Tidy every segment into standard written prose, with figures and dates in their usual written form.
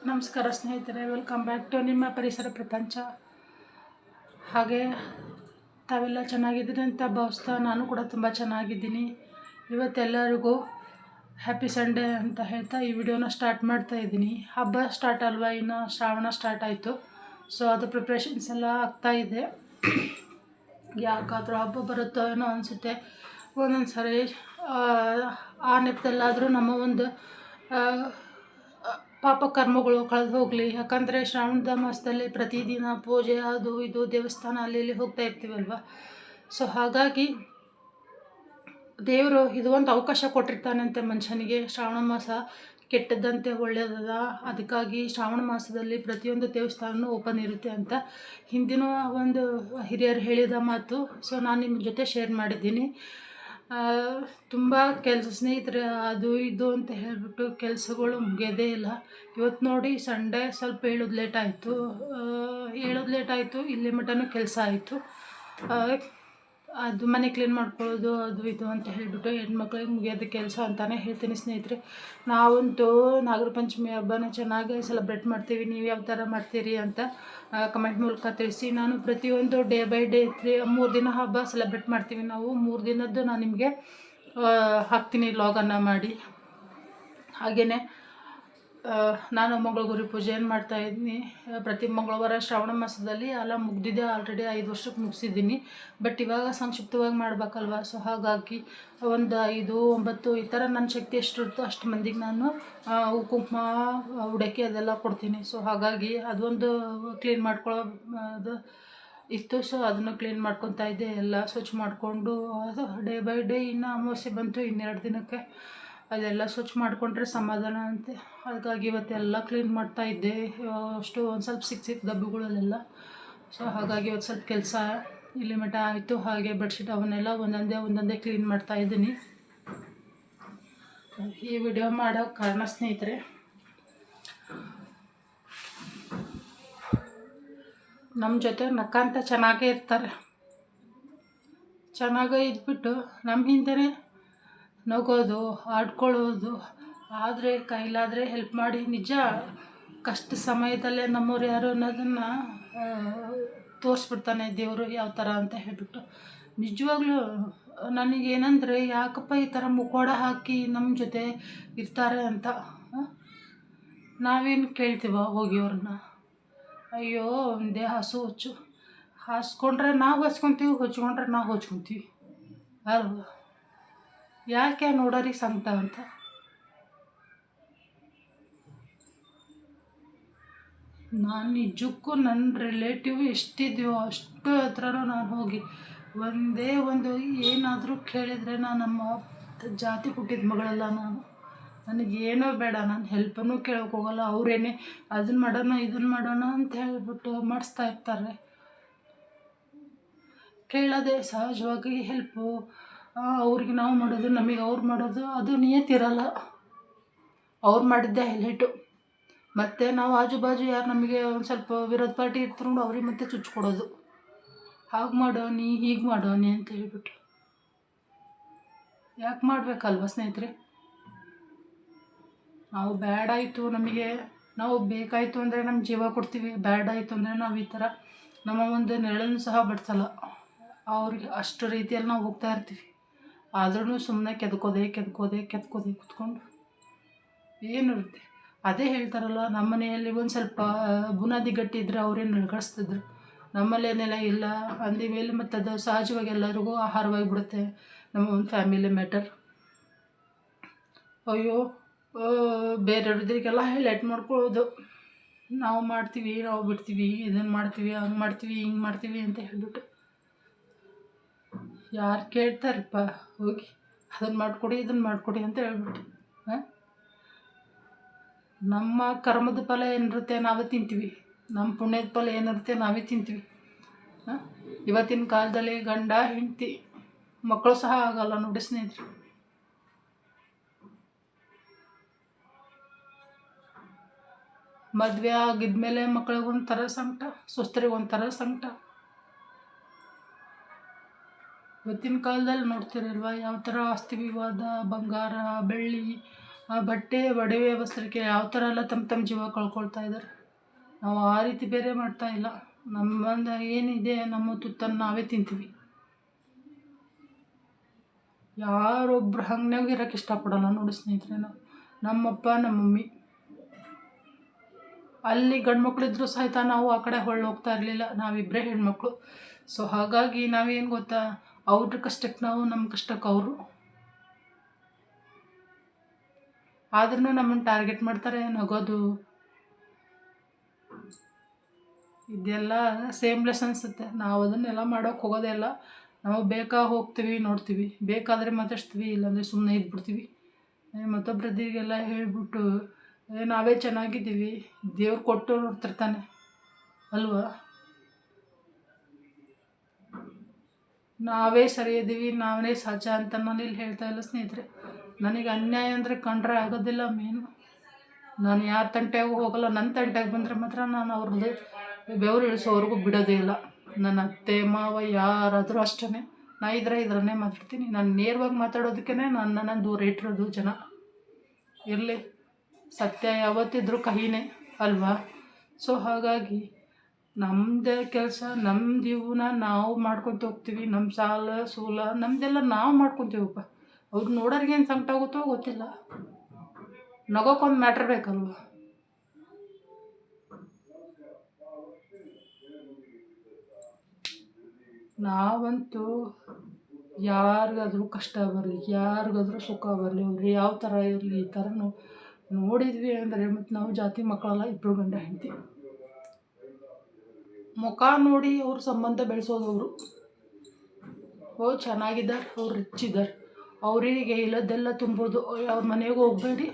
ನಮಸ್ಕಾರ ಸ್ನೇಹಿತರೆ, welcome back to ನಿಮ್ಮ ಪರಿಸರ ಪ್ರಪಂಚ. ಹಾಗೆ ತಾವೆಲ್ಲ ಚೆನ್ನಾಗಿದ್ದೀರಿ ಅಂತ ಭಾವಿಸ್ತಾ ನಾನು ಕೂಡ ತುಂಬ ಚೆನ್ನಾಗಿದ್ದೀನಿ. ಇವತ್ತೆಲ್ಲರಿಗೂ ಹ್ಯಾಪಿ ಸಂಡೇ ಅಂತ ಹೇಳ್ತಾ ಈ ವಿಡಿಯೋನ ಸ್ಟಾರ್ಟ್ ಮಾಡ್ತಾ ಇದ್ದೀನಿ. ಹಬ್ಬ ಸ್ಟಾರ್ಟ್ ಅಲ್ವಾ, ಇನ್ನು ಶ್ರಾವಣ ಸ್ಟಾರ್ಟ್ ಆಯಿತು. ಸೊ ಅದು ಪ್ರಿಪ್ರೇಷನ್ಸ್ ಎಲ್ಲ ಆಗ್ತಾಯಿದೆ. ಯಾಕಾದರೂ ಹಬ್ಬ ಬರುತ್ತೋ ಏನೋ ಅನಿಸುತ್ತೆ ಒಂದೊಂದು ಸರಿ. ಆ ನೆಪದಲ್ಲಾದರೂ ನಮ್ಮ ಒಂದು ಪಾಪ ಕರ್ಮಗಳು ಕಳೆದು ಹೋಗಲಿ. ಯಾಕಂದರೆ ಶ್ರಾವಣದ ಮಾಸದಲ್ಲಿ ಪ್ರತಿದಿನ ಪೂಜೆ ಅದು ಇದು ದೇವಸ್ಥಾನ ಅಲ್ಲಿ ಇಲ್ಲಿ ಹೋಗ್ತಾ ಇರ್ತೀವಲ್ವ. ಸೊ ಹಾಗಾಗಿ ದೇವರು ಇದು ಒಂದು ಅವಕಾಶ ಕೊಟ್ಟಿರ್ತಾನಂತೆ ಮನುಷ್ಯನಿಗೆ. ಶ್ರಾವಣ ಮಾಸ ಕೆಟ್ಟದ್ದಂತೆ ಒಳ್ಳೆಯದದ, ಅದಕ್ಕಾಗಿ ಶ್ರಾವಣ ಮಾಸದಲ್ಲಿ ಪ್ರತಿಯೊಂದು ದೇವಸ್ಥಾನವೂ ಓಪನ್ ಇರುತ್ತೆ ಅಂತ ಹಿಂದಿನ ಒಂದು ಹಿರಿಯರು ಹೇಳಿದ ಮಾತು. ಸೊ ನಾನು ನಿಮ್ಮ ಜೊತೆ ಶೇರ್ ಮಾಡಿದ್ದೀನಿ. ತುಂಬ ಕೆಲಸ ಸ್ನೇಹಿತರೆ, ಅದು ಇದು ಅಂತ ಹೇಳಿಬಿಟ್ಟು ಕೆಲಸಗಳು ಮುಗಿಯೋದೇ ಇಲ್ಲ. ಇವತ್ತು ನೋಡಿ ಸಂಡೇ ಸ್ವಲ್ಪ ಹೇಳೋದು ಲೇಟ್ ಆಯಿತು. ಇಲ್ಲಿ ಮಟನೂ ಕೆಲಸ ಆಯಿತು. ಅದು ಮನೆ ಕ್ಲೀನ್ ಮಾಡ್ಕೊಳ್ಳೋದು ಅದು ಇದು ಅಂತ ಹೇಳಿಬಿಟ್ಟು ಹೆಣ್ಮಕ್ಳಿಗೆ ಮುಗಿಯೋದು ಕೆಲಸ ಅಂತಲೇ ಹೇಳ್ತೀನಿ ಸ್ನೇಹಿತರೆ. ನಾವಂತೂ ನಾಗರ ಪಂಚಮಿ ಹಬ್ಬನ ಚೆನ್ನಾಗಿ ಸೆಲೆಬ್ರೇಟ್ ಮಾಡ್ತೀವಿ. ನೀವು ಯಾವ ಥರ ಮಾಡ್ತೀರಿ ಅಂತ ಕಮೆಂಟ್ ಮೂಲಕ ತಿಳಿಸಿ. ನಾನು ಪ್ರತಿಯೊಂದು ಡೇ ಬೈ ಡೇ 3 ದಿನ ಹಬ್ಬ ಸೆಲೆಬ್ರೇಟ್ ಮಾಡ್ತೀವಿ ನಾವು. 3 ದಿನದ್ದು ನಾನು ನಿಮಗೆ ಹಾಕ್ತೀನಿ ಲಾಗನ್ನು ಮಾಡಿ. ಹಾಗೆಯೇ ನಾನು ಮಂಗಳಗೌರಿ ಪೂಜೆಯನ್ನು ಮಾಡ್ತಾಯಿದ್ದೀನಿ ಪ್ರತಿ ಮಂಗಳವಾರ ಶ್ರಾವಣ ಮಾಸದಲ್ಲಿ. ಎಲ್ಲ ಮುಗ್ದಿದೆ, ಆಲ್ರೆಡಿ 5 ವರ್ಷಕ್ಕೆ ಮುಗಿಸಿದ್ದೀನಿ. ಬಟ್ ಇವಾಗ ಸಂಕ್ಷಿಪ್ತವಾಗಿ ಮಾಡಬೇಕಲ್ವ. ಸೊ ಹಾಗಾಗಿ ಒಂದು 5, 9 ಈ ಥರ ನನ್ನ ಶಕ್ತಿ ಎಷ್ಟಿರುತ್ತೋ ಅಷ್ಟು ಮಂದಿಗೆ ನಾನು ಕುಂಕುಮ ಉಡಕ್ಕೆ ಅದೆಲ್ಲ ಕೊಡ್ತೀನಿ. ಸೊ ಹಾಗಾಗಿ ಅದೊಂದು ಕ್ಲೀನ್ ಮಾಡ್ಕೊಳ್ಳೋದು ಇತ್ತು. ಸೊ ಅದನ್ನು ಕ್ಲೀನ್ ಮಾಡ್ಕೊತಾ ಇದ್ದೆ, ಎಲ್ಲ ಸ್ವಚ್ಛ ಮಾಡಿಕೊಂಡು. ಅದು ಡೇ ಬೈ ಡೇ. ಇನ್ನು ಅಮಾವಾಸ್ಯೆ ಬಂತು, 2 ದಿನಕ್ಕೆ ಅದೆಲ್ಲ ಸ್ವಚ್ಛ ಮಾಡಿಕೊಂಡ್ರೆ ಸಮಾಧಾನ ಅಂತೆ. ಹಾಗಾಗಿ ಇವತ್ತೆಲ್ಲ ಕ್ಲೀನ್ ಮಾಡ್ತಾಯಿದ್ದೆ. ಅಷ್ಟು ಒಂದು ಸ್ವಲ್ಪ ಸಿಕ್ಕ ಡಬ್ಬಿಗಳಲ್ಲೆಲ್ಲ. ಸೊ ಹಾಗಾಗಿ ಇವತ್ತು ಸ್ವಲ್ಪ ಕೆಲಸ ಇಲ್ಲಿ ಮಟ್ಟ ಆಯಿತು. ಹಾಗೆ ಬೆಡ್ಶೀಟ್ ಅವನ್ನೆಲ್ಲ ಒಂದೊಂದೇ ಕ್ಲೀನ್ ಮಾಡ್ತಾಯಿದ್ದೀನಿ. ಈ ವಿಡಿಯೋ ಮಾಡೋ ಕಾರಣ ಸ್ನೇಹಿತರೆ, ನಮ್ಮ ಜೊತೆ ನಕ್ಕಂತ ಚೆನ್ನಾಗೇ ಇರ್ತಾರೆ. ಚೆನ್ನಾಗೇ ಇದ್ಬಿಟ್ಟು ನಮ್ಮ ಹಿಂದೆ ನಗೋದು, ಆಡ್ಕೊಳ್ಳೋದು. ಆದರೆ ಕೈಲಾದರೆ ಹೆಲ್ಪ್ ಮಾಡಿ. ನಿಜ ಕಷ್ಟ ಸಮಯದಲ್ಲೇ ನಮ್ಮವ್ರು ಯಾರು ಅನ್ನೋದನ್ನು ತೋರಿಸ್ಬಿಡ್ತಾನೆ ದೇವರು ಯಾವ ಥರ ಅಂತ ಹೇಳ್ಬಿಟ್ಟು. ನಿಜವಾಗ್ಲೂ ನನಗೇನೆಂದರೆ, ಯಾಕಪ್ಪ ಈ ಥರ ಮುಖವಾಡ ಹಾಕಿ ನಮ್ಮ ಜೊತೆ ಇರ್ತಾರೆ ಅಂತ. ನಾವೇನು ಕೇಳ್ತೀವ ಹೋಗಿ ಅವ್ರನ್ನ? ಅಯ್ಯೋ ಒಂದೇ ಹಸು ಹುಚ್ಚು. ಹಾಸ್ಕೊಂಡ್ರೆ ನಾವು ಹಚ್ಕೊತೀವಿ, ಹೊಚ್ಕೊಂಡ್ರೆ ನಾವು ಹೊಚ್ಕೊತೀವಿ ಅಲ್ವ? ಯಾಕೆ ನೋಡೋರಿಗೆ ಸಂಕಟ ಅಂತ. ನಾನು ನಿಜಕ್ಕೂ ನನ್ನ ರಿಲೇಟಿವ್ ಎಷ್ಟಿದೆಯೋ ಅಷ್ಟು ಹತ್ರನೂ ನಾನು ಹೋಗಿ ಒಂದೇ ಒಂದು ಏನಾದರೂ ಕೇಳಿದರೆ, ನಾನು ನಮ್ಮ ಜಾತಿ ಹುಟ್ಟಿದ ಮಗಳಲ್ಲ ನಾನು. ನನಗೇನೋ ಬೇಡ, ನಾನು ಹೆಲ್ಪನ್ನು ಕೇಳೋಕೆ ಹೋಗಲ್ಲ. ಅವರೇನೆ ಅದನ್ನು ಮಾಡೋಣ ಇದನ್ನು ಮಾಡೋಣ ಅಂತ ಹೇಳಿಬಿಟ್ಟು ಮಾಡಿಸ್ತಾ ಇರ್ತಾರೆ. ಕೇಳೋದೇ ಸಹಜವಾಗಿ ಹೆಲ್ಪು. ಅವ್ರಿಗೆ ನಾವು ಮಾಡೋದು, ನಮಗೆ ಅವ್ರು ಮಾಡೋದು, ಅದು ನಿಯತ್ತಿರಲ್ಲ. ಅವ್ರು ಮಾಡಿದ್ದೆ ಹೈಲೈಟು. ಮತ್ತು ನಾವು ಆಜು ಬಾಜು ಯಾರು ನಮಗೆ ಒಂದು ಸ್ವಲ್ಪ ವಿರೋಧ ಪಾರ್ಟಿ ಇರ್ತಾರೆ ನೋಡಿ, ಅವ್ರಿಗೆ ಮತ್ತೆ ಚುಚ್ಕೊಡೋದು. ಹಾಗೆ ಮಾಡೋನಿ ಹೀಗೆ ಮಾಡೋನಿ ಅಂತ ಹೇಳ್ಬಿಟ್ಟು. ಯಾಕೆ ಮಾಡಬೇಕಲ್ವ ಸ್ನೇಹಿತರೆ? ನಾವು ಬ್ಯಾಡಾಯಿತು, ನಮಗೆ ನಾವು ಬೇಕಾಯಿತು ಅಂದರೆ ನಮ್ಮ ಜೀವ ಕೊಡ್ತೀವಿ. ಬ್ಯಾಡಾಯಿತು ಅಂದರೆ ನಾವು ಈ ಥರ ನಮ್ಮ ಒಂದು ನೆರಳನ್ನು ಸಹ ಬಡಿಸಲ್ಲ. ಅವ್ರಿಗೆ ಅಷ್ಟು ರೀತಿಯಲ್ಲಿ ನಾವು ಹೋಗ್ತಾ ಇರ್ತೀವಿ. ಆದ್ರೂ ಸುಮ್ಮನೆ ಕೆದ್ಕೋದೆ ಕೂತ್ಕೊಂಡು ಏನಿರುತ್ತೆ. ಅದೇ ಹೇಳ್ತಾರಲ್ಲ, ನಮ್ಮ ಮನೆಯಲ್ಲಿ ಒಂದು ಸ್ವಲ್ಪ ಬುನಾದಿ ಗಟ್ಟಿ ಇದ್ದರೆ ಅವರೇನು ನಡ್ಕಳಿಸ್ತಿದ್ರು. ನಮ್ಮಲ್ಲೇನೆಲ್ಲ ಇಲ್ಲ ಅಂದ ಮೇಲೆ ಮತ್ತು ಅದು ಸಹಜವಾಗಿ ಎಲ್ಲರಿಗೂ ಆಹಾರವಾಗಿ ಬಿಡುತ್ತೆ ನಮ್ಮ ಒಂದು ಫ್ಯಾಮಿಲಿ ಮ್ಯಾಟರ್. ಅಯ್ಯೋ ಬೇರೆಯವ್ರದ್ರಿಗೆಲ್ಲ ಹೈಲೈಟ್ ಮಾಡ್ಕೊಳ್ಳೋದು. ನಾವು ಮಾಡ್ತೀವಿ, ನಾವು ಬಿಡ್ತೀವಿ, ಇದನ್ನು ಮಾಡ್ತೀವಿ, ಹಂಗೆ ಮಾಡ್ತೀವಿ, ಹಿಂಗೆ ಮಾಡ್ತೀವಿ ಅಂತ ಹೇಳ್ಬಿಟ್ಟು. ಯಾರು ಕೇಳ್ತಾರಪ್ಪ ಹೋಗಿ ಅದನ್ನು ಮಾಡಿಕೊಡಿ ಇದನ್ನು ಮಾಡಿಕೊಡಿ ಅಂತ ಹೇಳ್ಬಿಟ್ಟು. ನಮ್ಮ ಕರ್ಮದ ಫಲ ಏನಿರುತ್ತೆ ನಾವೇ ತಿಂತೀವಿ. ನಮ್ಮ ಪುಣ್ಯದ ಫಲ ಏನಿರುತ್ತೆ ನಾವೇ ತಿಂತೀವಿ. ಇವತ್ತಿನ ಕಾಲದಲ್ಲಿ ಗಂಡ ಹೆಂಡತಿ ಮಕ್ಕಳು ಸಹ ಆಗಲ್ಲ ನೋಡಿ ಸ್ನೇಹಿತರೆ. ಮದುವೆ ಆಗಿದ್ಮೇಲೆ ಮಕ್ಕಳಿಗೆ ಒಂಥರ ಸಂಕಟ, ಸ್ವಸ್ಥರಿಗೆ ಒಂಥರ ಸಂಕಟ. ಇವತ್ತಿನ ಕಾಲದಲ್ಲಿ ನೋಡ್ತಿರಲ್ವ ಯಾವ ಥರ ಆಸ್ತಿ ವಿವಾದ, ಬಂಗಾರ ಬೆಳ್ಳಿ ಆ ಬಟ್ಟೆ ಒಡವೆ ವಸ್ತ್ರಕ್ಕೆ ಯಾವ ಥರ ಎಲ್ಲ ತಮ್ಮ ಜೀವ ಕಳ್ಕೊಳ್ತಾ ಇದ್ದಾರೆ. ನಾವು ಆ ರೀತಿ ಬೇರೆ ಮಾಡ್ತಾ ಇಲ್ಲ. ನಮ್ಮಂದ ಏನಿದೆ ನಮ್ಮ ತುತ್ತನ್ನು ನಾವೇ ತಿಂತೀವಿ. ಯಾರೊಬ್ರು ಹಂಗ್ನಾಗ ಇರೋಕ್ಕೆ ಇಷ್ಟಪಡೋಲ್ಲ ನೋಡಿ ಸ್ನೇಹಿತರೆ. ನಮ್ಮಪ್ಪ ನಮ್ಮ ಮಮ್ಮಿ ಅಲ್ಲಿ ಗಂಡು ಮಕ್ಕಳಿದ್ರು ಸಹಿತ ನಾವು ಆ ಕಡೆ ಹೋಗ್ತಾ ಇರಲಿಲ್ಲ. ನಾವಿಬ್ಬರೇ ಹೆಣ್ಮಕ್ಳು. ಸೊ ಹಾಗಾಗಿ ನಾವೇನು ಗೊತ್ತಾ, ಅವ್ರ ಕಷ್ಟಕ್ಕೆ ನಾವು, ನಮ್ಮ ಕಷ್ಟಕ್ಕೆ ಅವರು. ಆದ್ರೂ ನಮ್ಮನ್ನು ಟಾರ್ಗೆಟ್ ಮಾಡ್ತಾರೆ, ನಗೋದು. ಇದೆಲ್ಲ ಸೇಮ್ಲೆಸ್ ಅನಿಸುತ್ತೆ. ನಾವು ಅದನ್ನೆಲ್ಲ ಮಾಡೋಕ್ಕೆ ಹೋಗೋದೇ ಇಲ್ಲ. ನಾವು ಹೋಗ್ತೀವಿ, ನೋಡ್ತೀವಿ, ಬೇಕಾದರೆ ಮಾತಾಡ್ಸ್ತೀವಿ, ಇಲ್ಲಾಂದರೆ ಸುಮ್ಮನೆ ಇದ್ಬಿಡ್ತೀವಿ. ಮತ್ತೊಬ್ಬರದಿಗೆಲ್ಲ ಹೇಳಿಬಿಟ್ಟು ನಾವೇ ಚೆನ್ನಾಗಿದ್ದೀವಿ, ದೇವ್ರು ಕೊಟ್ಟು ನೋಡ್ತಿರ್ತಾನೆ ಅಲ್ವಾ. ನಾವೇ ಸರಿ ಇದ್ದೀವಿ, ನಾವೇ ಸಹಜ ಅಂತ ನಾನು ಇಲ್ಲಿ ಹೇಳ್ತಾ ಇಲ್ಲ ಸ್ನೇಹಿತರೆ. ನನಗೆ ಅನ್ಯಾಯ ಅಂದರೆ ಕಂಡ್ರೆ ಆಗೋದಿಲ್ಲ. ಮೇನು ನಾನು ಯಾರ ತಂಟೆಗೂ ಹೋಗಲ್ಲ. ನನ್ನ ತಂಟೆಗೆ ಬಂದರೆ ಮಾತ್ರ ನಾನು ಅವ್ರದ್ದು ಬೆವರು ಇಳಿಸೋವರೆಗೂ ಬಿಡೋದೇ ಇಲ್ಲ. ನನ್ನ ಅತ್ತೆ ಮಾವ ಯಾರಾದರೂ ಅಷ್ಟೇ, ನಾ ಇದ್ರೇ ಮಾತಾಡ್ತೀನಿ. ನಾನು ನೇರವಾಗಿ ಮಾತಾಡೋದಕ್ಕೇ ನನ್ನ ದೂರ ಇಟ್ಟಿರೋದು ಜನ. ಇರಲಿ, ಸತ್ಯ ಯಾವತ್ತಿದ್ರೂ ಕಹಿನೇ ಅಲ್ವಾ. ಸೊ ಹಾಗಾಗಿ ನಮ್ಮದೇ ಕೆಲಸ, ನಮ್ಮ ಜೀವನ ನಾವು ಮಾಡ್ಕೊತ ಹೋಗ್ತೀವಿ. ನಮ್ಮ ಸಾಲ ಸೂಲ ನಮ್ಮದೆಲ್ಲ ನಾವು ಮಾಡ್ಕೊತೀವಪ್ಪ. ಅವ್ರು ನೋಡೋರಿಗೇನು ಸಂಕಟ ಆಗುತ್ತೋ ಗೊತ್ತಿಲ್ಲ. ನಗೋಕ್ಕೊಂದು ಮ್ಯಾಟ್ರ್ ಬೇಕಲ್ವ. ನಾವಂತೂ ಯಾರಿಗಾದ್ರೂ ಕಷ್ಟ ಬರಲಿ, ಯಾರಿಗಾದ್ರೂ ಸುಖ ಬರಲಿ, ಅವ್ರು ಯಾವ ಥರ ಇರಲಿ, ಈ ಥರ ನೋಡಿದ್ವಿ ಅಂದರೆ, ಮತ್ತು ನಾವು ಜಾತಿ ಮಕ್ಕಳೆಲ್ಲ ಇಬ್ಬರು ಗಂಡ ಹೆಂಡತಿ ಮುಖ ನೋಡಿ ಅವ್ರ ಸಂಬಂಧ ಬೆಳೆಸೋದವರು. ಚೆನ್ನಾಗಿದ್ದಾರೆ, ಅವ್ರು ರಿಚ್ ಇದ್ದಾರೆ, ಅವರಿಗೆ ಇಲ್ಲದೆಲ್ಲ ತುಂಬೋದು. ಅವ್ರ ಮನೆಗೆ ಹೋಗಬೇಡಿ,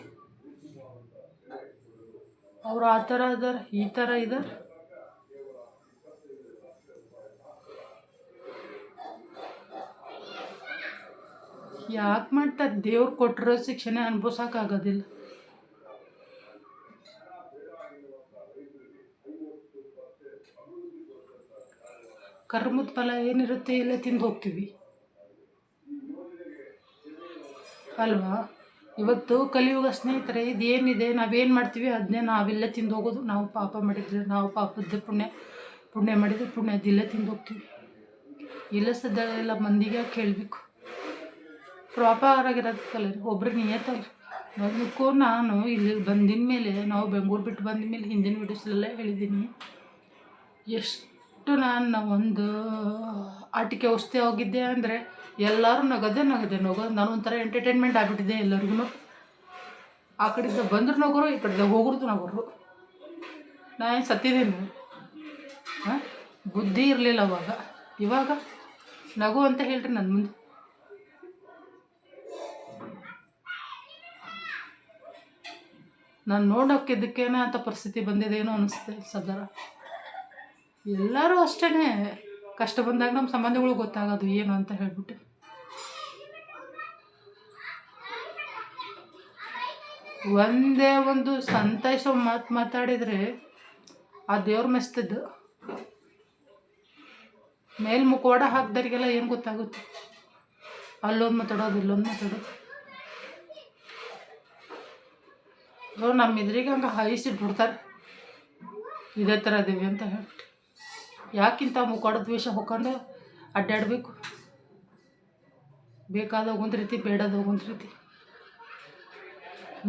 ಅವ್ರು ಆ ಥರ ಇದ್ದಾರೆ, ಈ ಥರ ಇದ್ದಾರೆ. ಯಾಕೆ ಮಾಡ್ತಾರೆ? ದೇವ್ರು ಕೊಟ್ಟಿರೋ ಶಿಕ್ಷಣ ಅನುಭವಿಸೋಕ್ಕಾಗೋದಿಲ್ಲ. ಕರ್ಮದ ಫಲ ಏನಿರುತ್ತೆ ಇಲ್ಲೇ ತಿಂದು ಹೋಗ್ತೀವಿ ಅಲ್ವಾ. ಇವತ್ತು ಕಲಿಯುಗ ಸ್ನೇಹಿತರೆ, ಇದೇನಿದೆ, ನಾವೇನು ಮಾಡ್ತೀವಿ ಅದನ್ನೇ ನಾವಿಲ್ಲೇ ತಿಂದು ಹೋಗೋದು. ನಾವು ಪಾಪ ಮಾಡಿದರೆ ನಾವು ಪಾಪದ ಪುಣ್ಯ ಮಾಡಿದರೆ ಪುಣ್ಯದಿಲ್ಲೇ ತಿಂದು ಹೋಗ್ತೀವಿ. ಇಲ್ಲ ಸದ್ಯ ಎಲ್ಲ ಮಂದಿಗೆ ಕೇಳಬೇಕು. ಪ್ರಾಪರ್ ಆಗಿರೋದು ಕಲೀರಿ, ಒಬ್ರು ನಿಯತ್ತಲ್ಲ. ಅದಕ್ಕೂ ನಾನು ಇಲ್ಲಿ ಬಂದಿನ ಮೇಲೆ, ನಾವು ಬೆಂಗಳೂರು ಬಿಟ್ಟು ಬಂದ ಮೇಲೆ ಹಿಂದಿನ ವೀಡಿಯೋಸ್ಲೆಲ್ಲ ಹೇಳಿದ್ದೀನಿ, ಎಷ್ಟು ನಾನು ಒಂದು ಆಟಿಕೆ ಔಷಧಿ ಹೋಗಿದ್ದೆ ಅಂದರೆ ಎಲ್ಲರೂ ನಗೋದು. ನಾನು ಒಂಥರ ಎಂಟರ್ಟೈನ್ಮೆಂಟ್ ಆಗಿಬಿಟ್ಟಿದ್ದೆ ಎಲ್ಲರಿಗೂ. ಆ ಕಡೆಯಿಂದ ಬಂದರೂ ನಗೋರು, ಈ ಕಡೆಯಿಂದ ಹೋಗೋದು ನಗೋರು. ನಾನು ಸತ್ತಿದ್ದೀನಿ. ಬುದ್ಧಿ ಇರಲಿಲ್ಲ ಅವಾಗ. ಇವಾಗ ನಗು ಅಂತ ಹೇಳ್ರಿ ನನ್ನ ಮುಂದೆ. ನಾನು ನೋಡೋಕ್ಕಿದ್ದಕ್ಕೇನೆ ಅಂಥ ಪರಿಸ್ಥಿತಿ ಬಂದಿದ್ದೇನೋ ಅನ್ನಿಸ್ತೆ ಸದರ. ಎಲ್ಲರೂ ಅಷ್ಟೇ, ಕಷ್ಟ ಬಂದಾಗ ನಮ್ಮ ಸಂಬಂಧಗಳು ಗೊತ್ತಾಗೋದು ಏನು ಅಂತ ಹೇಳ್ಬಿಟ್ಟು. ಒಂದೇ ಒಂದು ಸಂತೈಸೋ ಮಾತಾಡಿದರೆ ಆ ದೇವ್ರ ಮೆಸ್ತಿದ್ದು. ಮೇಲ್ ಮುಖವಾಡ ಹಾಕ್ದವ್ರಿಗೆಲ್ಲ ಏನು ಗೊತ್ತಾಗುತ್ತೆ? ಅಲ್ಲೊಂದು ಮಾತಾಡೋದು, ಇಲ್ಲೊಂದು ಮಾತಾಡೋದು. ನಮ್ಮ ಇದ್ರಿಗೆ ಹಂಗೆ ಹಾಯಿಸಿಟ್ಬಿಡ್ತಾರೆ, ಇದೇ ಥರ ಅದೇವಿ ಅಂತ ಹೇಳ್ಬಿಟ್ಟು. ಯಾಕಿಂತ ಮುಖವಾಡ ದ್ವೇಷ ಹೊಕ್ಕೊಂಡು ಅಡ್ಡಾಡಬೇಕು? ಬೇಕಾದಾಗ ಒಂದು ರೀತಿ, ಬೇಡದಾಗ ಒಂದು ರೀತಿ.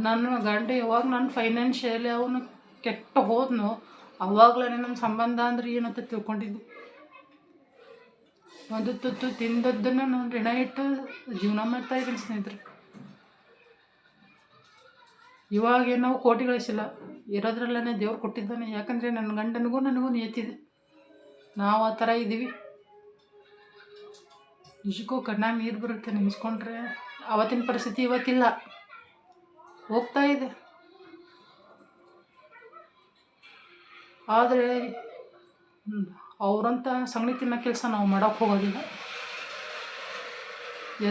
ನನ್ನ ಗಂಡ ಯಾವಾಗ ನಾನು ಫೈನಾನ್ಷಿಯಲಿ ಅವನು ಕೆಟ್ಟ ಹೋದ್ನೋ ಅವಾಗಲೇ ನಮ್ಮ ಸಂಬಂಧ ಅಂದ್ರೆ ಏನಂತ ತಿಳ್ಕೊಂಡಿದ್ದೆ. ಒಂದು ತುತ್ತು ತಿಂದದ್ದನ್ನು ನಾನು ಋಣ ಇಟ್ಟು ಜೀವನ ಮಾಡ್ತಾಯಿದ್ದೀನಿ ಸ್ನೇಹಿತರೆ. ಇವಾಗೇನು ನಾವು ಕೋಟಿ ಗಳಿಸಿಲ್ಲ, ಇರೋದ್ರಲ್ಲೇ ದೇವ್ರು ಕೊಟ್ಟಿದ್ದಾನೆ. ಯಾಕಂದರೆ ನನ್ನ ಗಂಡನಿಗೂ ನನಗೂ ನಿಯತ್ತಿದೆ. ನಾವು ಆ ಥರ ಇದ್ದೀವಿ. ನಿಜಕ್ಕೂ ಕಣ್ಣಾಗ ನೀರು ಬರುತ್ತೆ ನೆನೆಸ್ಕೊಂಡ್ರೆ. ಅವತ್ತಿನ ಪರಿಸ್ಥಿತಿ ಇವತ್ತಿಲ್ಲ, ಹೋಗ್ತಾ ಇದೆ. ಆದರೆ ಅವರಂಥ ಸಗಣಿ ತಿನ್ನೋ ಕೆಲಸ ನಾವು ಮಾಡೋಕ್ಕೆ ಹೋಗೋದಿಲ್ಲ.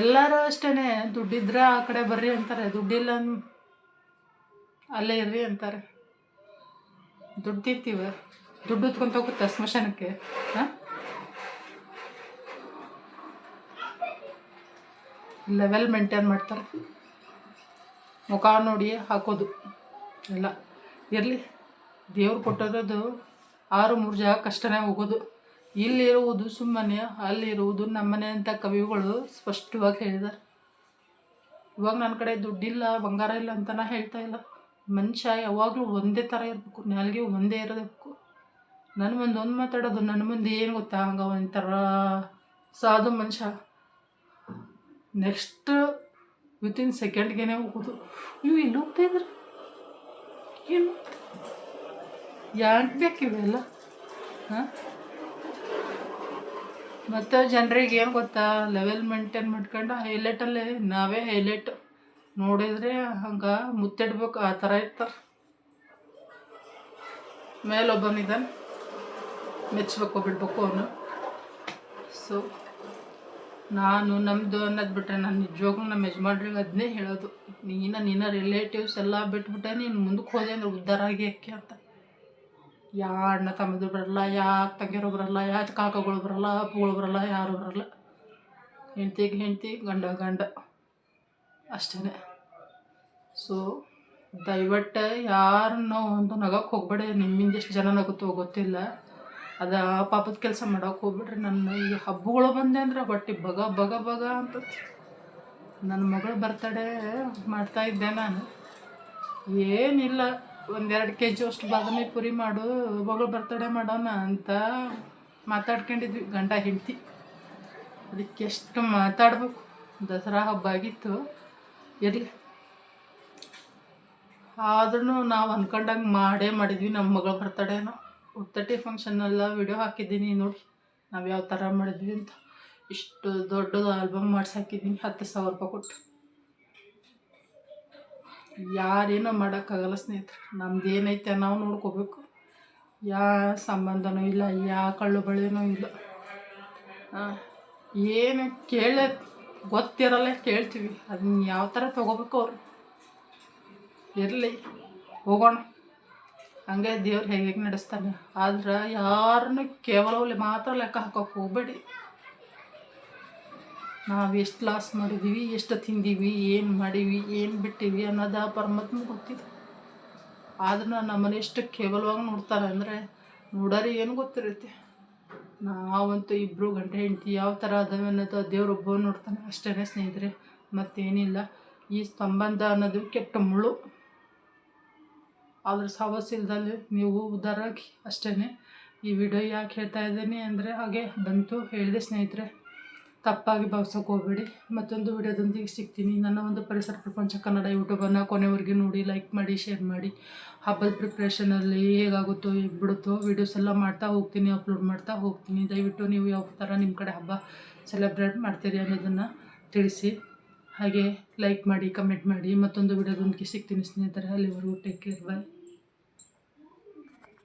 ಎಲ್ಲರೂ ಅಷ್ಟೇ, ದುಡ್ಡಿದ್ರೆ ಆ ಕಡೆ ಬರ್ರಿ ಅಂತಾರೆ, ದುಡ್ಡಿಲ್ಲ ಅಲ್ಲೇ ಇರ್ರಿ ಅಂತಾರೆ. ದುಡ್ಡು ತಿಂತೀವಿ, ದುಡ್ಡು ಹೊತ್ಕೊಂತ ಹೋಗುತ್ತೆ ಸ್ಮಶಾನಕ್ಕೆ. ಲೆವೆಲ್ ಮೇಂಟೈನ್ ಮಾಡ್ತಾರೆ. ಮುಖ ನೋಡಿ ಹಾಕೋದು ಎಲ್ಲ ಇರಲಿ. ದೇವ್ರು ಕೊಟ್ಟಿರೋದು 6 ಜಾಗ ಕಷ್ಟನೇ ಹೋಗೋದು. ಇಲ್ಲಿರುವುದು ಸುಮ್ಮನೆ, ಅಲ್ಲಿರುವುದು ನಮ್ಮನೆ ಅಂತ ಕವಿಗಳು ಸ್ಪಷ್ಟವಾಗಿ ಹೇಳಿದ್ದಾರೆ. ಇವಾಗ ನನ್ನ ಕಡೆ ದುಡ್ಡಿಲ್ಲ, ಬಂಗಾರ ಇಲ್ಲ ಅಂತ ನಾ ಹೇಳ್ತಾ ಇಲ್ಲ. ಮನುಷ್ಯ ಯಾವಾಗಲೂ ಒಂದೇ ಥರ ಇರಬೇಕು, ನಾಲ್ಗೆ ಒಂದೇ ಇರಬೇಕು. ನನ್ನ ಮುಂದೆ ಒಂದು ಮಾತಾಡೋದು, ನನ್ನ ಮುಂದೆ ಏನು ಗೊತ್ತಾ, ಹಂಗೆ ಒಂಥರ ಸಾಧು ಮನುಷ್ಯ. ನೆಕ್ಸ್ಟ್ ವಿತಿನ್ ಸೆಕೆಂಡ್ಗೆ ಹೋಗೋದು. ನೀವು ಎಲ್ಲಿ ಹೋಗ್ತಾ ಇದ್ರಿ, ಏನು ಯಾಕೆ ಬೇಕು ಇವೆಲ್ಲ? ಹಾಂ, ಮತ್ತು ಜನರಿಗೆ ಏನು ಗೊತ್ತಾ, ಲೆವೆಲ್ ಮೇಂಟೈನ್ ಮಾಡ್ಕೊಂಡು ಹೈಲೈಟಲ್ಲೇ ನಾವೇ ಹೈಲೈಟ್ ನೋಡಿದರೆ ಹಂಗೆ ಮುತ್ತಿಡ್ಬೇಕು ಆ ಥರ ಇರ್ತಾರೆ. ಮೇಲೊಬ್ಬನಿದ್ದಾನೆ, ಮೆಚ್ಚಬೇಕು ಬಿಡ್ಬೇಕು ಅವನು. ಸೊ ನಾನು ನಮ್ಮದು ಅನ್ನೋದು ಬಿಟ್ಟರೆ ನಾನು ನಿಜವಾಗ್ಲೂ ನಮ್ಮ ಯಜಮಾನ್ರಿಗೆ ಅದನ್ನೇ ಹೇಳೋದು, ನಿನ್ನ ರಿಲೇಟಿವ್ಸ್ ಎಲ್ಲ ಬಿಟ್ಬಿಟ್ಟೆ ನೀನು ಮುಂದಕ್ಕೆ ಹೋದೆ ಅಂದರೆ ಉದ್ಧಾರ ಆಗಿ ಯಾಕೆ ಅಂತ. ಯಾ ಅಣ್ಣ ತಮ್ಮದು ಬರಲ್ಲ, ಯಾಕೆ ತಂಗಿಯರು ಬರಲ್ಲ, ಯಾಕೆ ಕಾಕಗಳು ಬರಲ್ಲ, ಅಪ್ಪಗಳು ಬರಲ್ಲ, ಯಾರು ಬರಲ್ಲ. ಹೆಂಡ್ತಿಗೆ ಹೆಂಡ್ತಿ, ಗಂಡ ಅಷ್ಟೇ. ಸೊ ದಯವಿಟ್ಟು ಯಾರನ್ನೋ ಒಂದು ನಗಕ್ಕೆ ಹೋಗ್ಬೇಡಿ. ನಿಮ್ಮಿಂದ ಎಷ್ಟು ಜನ ನಗುತ್ತೋ ಗೊತ್ತಿಲ್ಲ, ಅದು ಪಾಪದ ಕೆಲಸ ಮಾಡೋಕೆ ಹೋಗ್ಬಿಡ್ರಿ. ನನ್ನ ಈ ಹಬ್ಬಗಳು ಬಂದೆ ಅಂದರೆ ಹೊಟ್ಟೆ ಬಗ ಬಗ ಬಗ ಅಂತ. ನನ್ನ ಮಗಳು ಬರ್ತಡೇ ಮಾಡ್ತಾಯಿದ್ದೆ ನಾನು, ಏನಿಲ್ಲ 1-2 kg ಅಷ್ಟು ಬಾದಾಮಿ ಪುರಿ ಮಾಡು, ಮಗಳು ಬರ್ತಡೇ ಮಾಡೋಣ ಅಂತ ಮಾತಾಡ್ಕೊಂಡಿದ್ವಿ ಗಂಡ ಹೆಂಡ್ತಿ. ಅದಕ್ಕೆ ಎಷ್ಟು ಮಾತಾಡಬೇಕು. ದಸರಾ ಹಬ್ಬ ಆಗಿತ್ತು, ಇರಲಿ. ಆದ್ರೂ ನಾವು ಅಂದ್ಕೊಂಡಂಗೆ ಮಾಡಿದ್ವಿ ನಮ್ಮ ಮಗಳ ಬರ್ತಡೇನ. 30 ಫಂಕ್ಷನ್ನೆಲ್ಲ ವಿಡಿಯೋ ಹಾಕಿದ್ದೀನಿ ನೋಡಿ, ನಾವು ಯಾವ ಥರ ಮಾಡಿದ್ವಿ ಅಂತ. ಇಷ್ಟು ದೊಡ್ಡದು ಆಲ್ಬಮ್ ಮಾಡಿಸಿ ಹಾಕಿದ್ದೀನಿ 10,000 ರೂಪಾಯಿ ಕೊಟ್ಟು. ಯಾರೇನೋ ಮಾಡೋಕ್ಕಾಗಲ್ಲ ಸ್ನೇಹಿತರೆ, ನಮ್ದು ಏನೈತೆ ನಾವು ನೋಡ್ಕೋಬೇಕು. ಯಾವ ಸಂಬಂಧನೂ ಇಲ್ಲ, ಯಾವ ಕಳ್ಳು ಬಳೆನೂ ಇಲ್ಲ. ಏನು ಗೊತ್ತಿರಲ್ಲ, ಕೇಳ್ತೀವಿ. ಅದನ್ನ ಯಾವ ಥರ ತೊಗೋಬೇಕು ಅವರು. ಇರಲಿ, ಹೋಗೋಣ. ಹಂಗೆ ದೇವ್ರು ಹೇಗೆ ನಡೆಸ್ತಾನೆ. ಆದ್ರೆ ಯಾರನ್ನೂ ಕೇವಲ ಮಾತ್ರ ಲೆಕ್ಕ ಹಾಕೋಕೆ ಹೋಗಬೇಡಿ. ನಾವು ಎಷ್ಟು ಲಾಸ್ ಮಾಡಿದ್ದೀವಿ, ಎಷ್ಟು ತಿಂದೀವಿ, ಏನು ಮಾಡೀವಿ, ಏನು ಬಿಟ್ಟಿವಿ ಅನ್ನೋದು ಪರಮಾತ್ಮ ಗೊತ್ತಿದೆ. ಆದ್ರೆ ನಮ್ಮನೆ ಎಷ್ಟು ಕೇವಲವಾಗಿ ನೋಡ್ತಾರೆ ಅಂದರೆ ನೋಡೋರಿ ಏನು ಗೊತ್ತಿರುತ್ತೆ. ನಾವಂತೂ ಇಬ್ಬರು ಗಂಡ ಹೆಂಡ್ತಿ ಯಾವ ಥರ ಅದಾವೆ ಅನ್ನೋದು ದೇವ್ರೊಬ್ಬ ನೋಡ್ತಾನೆ ಅಷ್ಟೇ ಸ್ನೇಹಿತರೆ, ಮತ್ತೇನಿಲ್ಲ. ಈ ಸಂಬಂಧ ಅನ್ನೋದು ಕೆಟ್ಟ ಮುಳ್ಳು. ಆದ್ರೆ ಸಾವಸಿಲ್ದಲ್ಲಿ ನೀವು ಉದ್ದಾರಾಗಿ ಅಷ್ಟೇ. ಈ ವಿಡಿಯೋ ಯಾಕೆ ಹೇಳ್ತಾ ಇದ್ದೀನಿ ಅಂದರೆ ಹಾಗೆ ಬಂತು, ಹೇಳಿದೆ ಸ್ನೇಹಿತರೆ. ತಪ್ಪಾಗಿ ಭಾವಿಸೋಕೆ ಹೋಗಬೇಡಿ. ಮತ್ತೊಂದು ವಿಡಿಯೋದೊಂದಿಗೆ ಸಿಗ್ತೀನಿ. ನನ್ನ ಒಂದು ಪರಿಸರ ಪ್ರಪಂಚ ಕನ್ನಡ ಯೂಟ್ಯೂಬನ್ನು ಕೊನೆವರೆಗೆ ನೋಡಿ, ಲೈಕ್ ಮಾಡಿ, ಶೇರ್ ಮಾಡಿ. ಹಬ್ಬದ ಪ್ರಿಪ್ರೇಷನಲ್ಲಿ ಹೇಗಾಗುತ್ತೋ ಹೇಗೆ ಬಿಡುತ್ತೋ ವೀಡಿಯೋಸ್ ಎಲ್ಲ ಮಾಡ್ತಾ ಹೋಗ್ತೀನಿ, ಅಪ್ಲೋಡ್ ಮಾಡ್ತಾ ಹೋಗ್ತೀನಿ. ದಯವಿಟ್ಟು ನೀವು ಯಾವ ಥರ ನಿಮ್ಮ ಕಡೆ ಹಬ್ಬ ಸೆಲೆಬ್ರೇಟ್ ಮಾಡ್ತೀರಿ ಅನ್ನೋದನ್ನು ತಿಳಿಸಿ. ಹಾಗೆ ಲೈಕ್ ಮಾಡಿ, ಕಮೆಂಟ್ ಮಾಡಿ. ಮತ್ತೊಂದು ವಿಡಿಯೋದೊಂದಿಗೆ ಸಿಗ್ತೀನಿ ಸ್ನೇಹಿತರೆ. ಅಲ್ಲಿವರೆಗೂ ಟೇಕ್ ಕೇರ್, ಬಾಯ್.